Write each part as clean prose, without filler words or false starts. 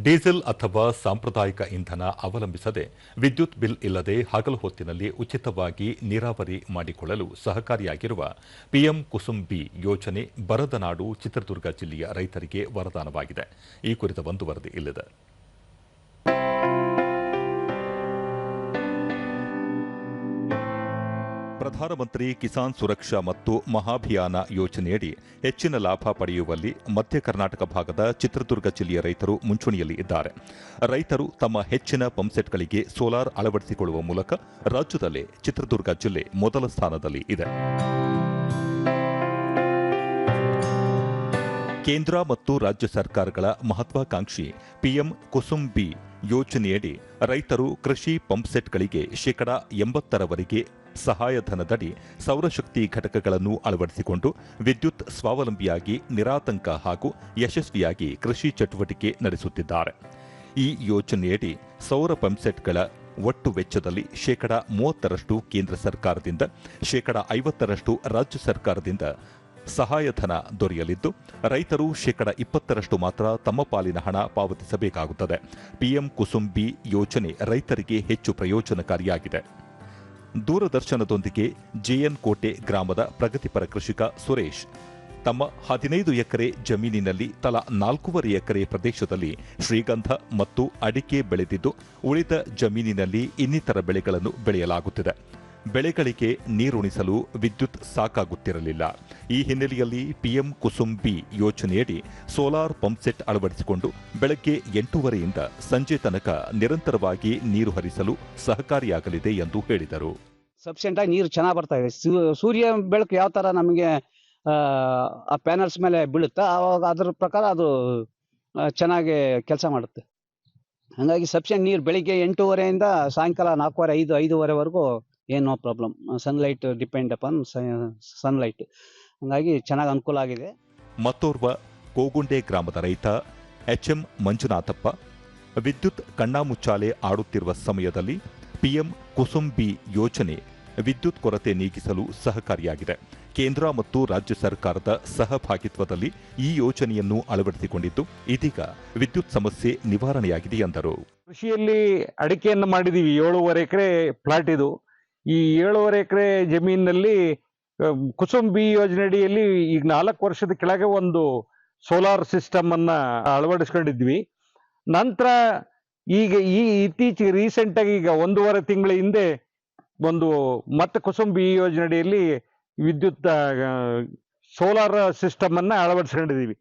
Diesel ಅಥವಾ ಸಾಂಪ್ರದಾಯಿಕ ಇಂಧನ ಅವಲಂಬಿಸದೆ ವಿದ್ಯುತ್ ಬಿಲ್ ಇಲ್ಲದೆ ಹಗಲು ಹೊತ್ತಿನಲ್ಲಿ ಉಚಿತವಾಗಿ ನೀರಾವರಿ ಮಾಡಿಕೊಳ್ಳಲು ಸಹಕಾರಿಯಾಗಿರುವ ಪಿಎಂ ಕುಸುಮ್ ಬಿ ಯೋಜನೆ ಬರದ ನಾಡು ಚಿತ್ರದುರ್ಗ ಜಿಲ್ಲೆಯ ರೈತರಿಗೆ ವರದಾನವಾಗಿದೆ. ಈ ಕುರಿತ ಒಂದು ವರದಿ ಇಲ್ಲಿದೆ. ಪ್ರಧಾನಮಂತ್ರಿ ಕಿಸಾನ್ ಸುರಕ್ಷಾ ಮತ್ತು ಮಹಾಭಿಯಾನ ಯೋಜನೆಯಡಿ ಹೆಚ್ಚಿನ ಲಾಭ ಪಡೆಯುವಲ್ಲಿ ಮಧ್ಯ ಕರ್ನಾಟಕ ಭಾಗದ ಚಿತ್ರದುರ್ಗ ಜಿಲ್ಲೆಯ ರೈತರು ಮುಂಚೂಣಿಯಲ್ಲಿ ಇದ್ದಾರೆ. ರೈತರು ತಮ್ಮ ಹೆಚ್ಚಿನ ಪಂಪ್ಸೆಟ್ಗಳಿಗೆ ಸೋಲಾರ್ ಅಳವಡಿಸಿಕೊಳ್ಳುವ ಮೂಲಕ ರಾಜ್ಯದಲ್ಲೇ ಚಿತ್ರದುರ್ಗ ಜಿಲ್ಲೆ ಮೊದಲ ಸ್ಥಾನದಲ್ಲಿ ಇದೆ. ಕೇಂದ್ರ ಮತ್ತು ರಾಜ್ಯ ಸರ್ಕಾರಗಳ ಮಹತ್ವಾಕಾಂಕ್ಷಿ ಪಿಎಂ ಕುಸುಮ್ ಬಿ ಯೋಜನೆಯಡಿ ರೈತರು ಕೃಷಿ ಪಂಪ್ಸೆಟ್ಗಳಿಗೆ ಶೇಕಡಾ 80ರವರೆಗೆ ಸಹಾಯಧನದಡಿ ಸೌರಶಕ್ತಿ ಘಟಕಗಳನ್ನು ಅಳವಡಿಸಿಕೊಂಡು ವಿದ್ಯುತ್ ಸ್ವಾವಲಂಬಿಯಾಗಿ ನಿರಾತಂಕ ಹಾಗೂ ಯಶಸ್ವಿಯಾಗಿ ಕೃಷಿ ಚಟುವಟಿಕೆ ನಡೆಸುತ್ತಿದ್ದಾರೆ. ಈ ಯೋಜನೆಯಡಿ ಸೌರ ಪಂಪ್ಸೆಟ್ಗಳ ಒಟ್ಟು ವೆಚ್ಚದಲ್ಲಿ ಶೇಕಡಾ 30ರಷ್ಟು ಕೇಂದ್ರ ಸರ್ಕಾರದಿಂದ, ಶೇಕಡಾ 50ರಷ್ಟು ರಾಜ್ಯ ಸರ್ಕಾರದಿಂದ ಸಹಾಯಧನ ದೊರೆಯಲಿದ್ದು, ರೈತರು ಶೇಕಡಾ 20ರಷ್ಟು ಮಾತ್ರ ತಮ್ಮ ಪಾಲಿನ ಹಣ ಪಾವತಿಸಬೇಕಾಗುತ್ತದೆ. ಪಿಎಂ ಕುಸುಮ್ ಬಿ ಯೋಜನೆ ರೈತರಿಗೆ ಹೆಚ್ಚು ಪ್ರಯೋಜನಕಾರಿಯಾಗಿದೆ. ದೂರದರ್ಶನದೊಂದಿಗೆ ಜೆಎನ್ ಕೋಟೆ ಗ್ರಾಮದ ಪ್ರಗತಿಪರ ಕೃಷಿಕ ಸುರೇಶ್ ತಮ್ಮ 15 ಎಕರೆ ಜಮೀನಿನಲ್ಲಿ ತಲಾ 4.5 ಎಕರೆ ಪ್ರದೇಶದಲ್ಲಿ ಶ್ರೀಗಂಧ ಮತ್ತು ಅಡಿಕೆ ಬೆಳೆದಿದ್ದು, ಉಳಿದ ಜಮೀನಿನಲ್ಲಿ ಇನ್ನಿತರ ಬೆಳೆಗಳನ್ನು ಬೆಳೆಯಲಾಗುತ್ತಿದೆ. ಬೆಳೆಗಳಿಗೆ ನೀರುಣಿಸಲು ವಿದ್ಯುತ್ ಸಾಕಾಗುತ್ತಿರಲಿಲ್ಲ. ಈ ಹಿನ್ನೆಲೆಯಲ್ಲಿ ಪಿಎಂ ಕುಸುಮ್ ಬಿ ಯೋಜನೆಯಡಿ ಸೋಲಾರ್ ಪಂಪ್ಸೆಟ್ ಅಳವಡಿಸಿಕೊಂಡು ಬೆಳಗ್ಗೆ 8:30ರಿಂದ ಸಂಜೆ ತನಕ ನಿರಂತರವಾಗಿ ನೀರು ಹರಿಸಲು ಸಹಕಾರಿಯಾಗಲಿದೆ ಎಂದು ಹೇಳಿದರು. ಸಫಿಷಿಯೆಂಟ್ ಆಗಿ ನೀರು ಚೆನ್ನಾಗಿ ಬರ್ತಾ ಇದೆ. ಸೂರ್ಯ ಬೆಳಕು ಯಾವ ತರ ನಮಗೆ ಆ ಪ್ಯಾನಲ್ಸ್ ಮೇಲೆ ಬೀಳುತ್ತಾ ಆವಾಗ ಅದರ ಪ್ರಕಾರ ಅದು ಚೆನ್ನಾಗಿ ಕೆಲಸ ಮಾಡುತ್ತೆ. ಹಾಗಾಗಿ ಸಫಿಷಿಯೆಂಟ್ ನೀರು ಬೆಳಿಗ್ಗೆ 8:30ರಿಂದ ಸಾಯಂಕಾಲ 4:15, 5:30ವರೆಗೂ ಏನೋ problem. Sunlight depend upon sunlight. ಹಾಗಾಗಿ ಚೆನ್ನಾಗಿ ಅನುಕೂಲ ಆಗಿದೆ. ಮತ್ತೋರ್ವ ಕೋಗುಂಡೆ ಗ್ರಾಮದ ರೈತ ಎಚ್ಎಂ ಮಂಜುನಾಥಪ್ಪ ವಿದ್ಯುತ್ ಕಣ್ಣಾಮುಚ್ಚಾಲೆ ಆಡುತ್ತಿರುವ ಸಮಯದಲ್ಲಿ ಪಿಎಂ ಕುಸುಮ್ ಬಿ ಯೋಜನೆ ವಿದ್ಯುತ್ ಕೊರತೆ ನೀಗಿಸಲು ಸಹಕಾರಿಯಾಗಿದೆ. ಕೇಂದ್ರ ಮತ್ತು ರಾಜ್ಯ ಸರ್ಕಾರದ ಸಹಭಾಗಿತ್ವದಲ್ಲಿ ಈ ಯೋಜನೆಯನ್ನು ಅಳವಡಿಸಿಕೊಂಡಿದ್ದು, ಇದೀಗ ವಿದ್ಯುತ್ ಸಮಸ್ಯೆ ನಿವಾರಣೆಯಾಗಿದೆ ಎಂದರು. ಕೃಷಿಯಲ್ಲಿ ಅಡಿಕೆಯನ್ನು ಮಾಡಿದೀವಿ. 7.5 ಎಕರೆ ಪ್ಲಾಟ್ ಇದು. ಈ 7.5 ಎಕರೆ ಜಮೀನಿನಲ್ಲಿ ಕುಸುಮ್ ಬಿ ಯೋಜನೆಯಡಿಯಲ್ಲಿ ಈಗ 4 ವರ್ಷದ ಕೆಳಗೆ ಒಂದು ಸೋಲಾರ್ ಸಿಸ್ಟಮ್ ಅನ್ನ ಅಳವಡಿಸ್ಕೊಂಡಿದ್ವಿ. ನಂತರ ಈಗ ಇತ್ತೀಚೆಗೆ ರೀಸೆಂಟ್ ಆಗಿ ಈಗ 1.5 ತಿಂಗಳ ಹಿಂದೆ ಒಂದು ಮತ್ತೆ ಕುಸುಮ್ ಬಿ ಯೋಜನೆಯಡಿಯಲ್ಲಿ ವಿದ್ಯುತ್ ಸೋಲಾರ್ ಸಿಸ್ಟಮ್ ಅನ್ನ ಅಳವಡಿಸ್ಕೊಂಡಿದ್ದೀವಿ.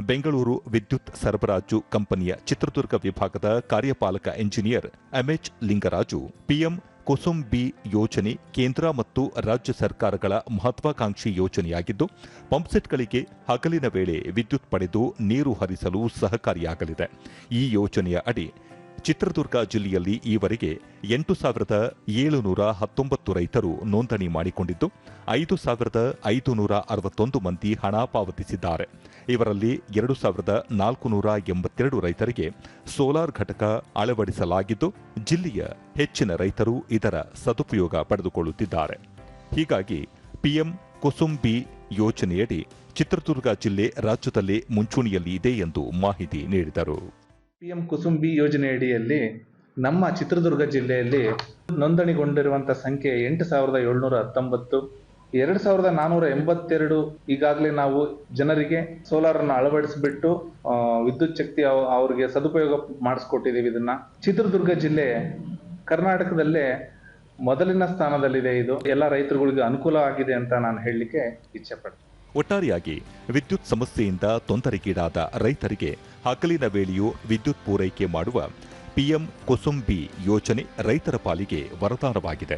ಬೆಂಗಳೂರು ವಿದ್ಯುತ್ ಸರಬರಾಜು ಕಂಪನಿಯ ಚಿತ್ರದುರ್ಗ ವಿಭಾಗದ ಕಾರ್ಯಪಾಲಕ engineer MH Lingaraju PM Kusum B ಯೋಜನೆ ಕೇಂದ್ರ ಮತ್ತು ರಾಜ್ಯ ಸರ್ಕಾರಗಳ ಮಹತ್ವಾಕಾಂಕ್ಷಿ ಯೋಜನೆಯಾಗಿದ್ದು, ಪಂಪ್ಸೆಟ್ಗಳಿಗೆ ಹಗಲಿನ ವೇಳೆ ವಿದ್ಯುತ್ ಪಡೆದು ನೀರು ಹರಿಸಲು ಸಹಕಾರಿಯಾಗಲಿದೆ. ಈ ಯೋಜನೆಯ ಅಡಿ ಚಿತ್ರದುರ್ಗ ಜಿಲ್ಲೆಯಲ್ಲಿ ಈವರೆಗೆ 8,719 ರೈತರು ನೋಂದಣಿ ಮಾಡಿಕೊಂಡಿದ್ದು, 5,561 ಮಂದಿ ಹಣ ಪಾವತಿಸಿದ್ದಾರೆ. ಇವರಲ್ಲಿ 2,482 ರೈತರಿಗೆ ಸೋಲಾರ್ ಘಟಕ ಅಳವಡಿಸಲಾಗಿದ್ದು, ಜಿಲ್ಲೆಯ ಹೆಚ್ಚಿನ ರೈತರು ಇದರ ಸದುಪಯೋಗ ಪಡೆದುಕೊಳ್ಳುತ್ತಿದ್ದಾರೆ. ಹೀಗಾಗಿ ಪಿಎಂ ಕುಸುಮ್ ಬಿ ಯೋಜನೆಯಡಿ ಚಿತ್ರದುರ್ಗ ಜಿಲ್ಲೆ ರಾಜ್ಯದಲ್ಲೇ ಮುಂಚೂಣಿಯಲ್ಲಿ ಇದೆ ಎಂದು ಮಾಹಿತಿ ನೀಡಿದರು. ಪಿಎಂ ಕುಸುಮ್ ಬಿ ಯೋಜನೆಯಡಿಯಲ್ಲಿ ನಮ್ಮ ಚಿತ್ರದುರ್ಗ ಜಿಲ್ಲೆಯಲ್ಲಿ ನೋಂದಣಿಗೊಂಡಿರುವಂತಹ ಸಂಖ್ಯೆ 8,719. 2,482 ಈಗಾಗಲೇ ನಾವು ಜನರಿಗೆ ಸೋಲಾರ್ ಅನ್ನು ಅಳವಡಿಸಿಬಿಟ್ಟು ವಿದ್ಯುತ್ ಶಕ್ತಿ ಅವರಿಗೆ ಸದುಪಯೋಗ ಮಾಡಿಸ್ಕೊಟ್ಟಿದ್ದೀವಿ. ಇದನ್ನ ಚಿತ್ರದುರ್ಗ ಜಿಲ್ಲೆ ಕರ್ನಾಟಕದಲ್ಲೇ ಮೊದಲಿನ ಸ್ಥಾನದಲ್ಲಿದೆ. ಇದು ಎಲ್ಲ ರೈತರುಗಳಿಗೆ ಅನುಕೂಲ ಆಗಿದೆ ಅಂತ ನಾನು ಹೇಳಲಿಕ್ಕೆ ಇಚ್ಛೆ ಪಡ್ತೀನಿ. ಒಟ್ಟಾರೆಯಾಗಿ ವಿದ್ಯುತ್ ಸಮಸ್ಯೆಯಿಂದ ತೊಂದರೆಗೀಡಾದ ರೈತರಿಗೆ ಹಗಲಿನ ವೇಳೆಯೂ ವಿದ್ಯುತ್ ಪೂರೈಕೆ ಮಾಡುವ ಪಿಎಂ ಕುಸುಮ್ ಬಿ ಯೋಜನೆ ರೈತರ ಪಾಲಿಗೆ ವರದಾನವಾಗಿದೆ.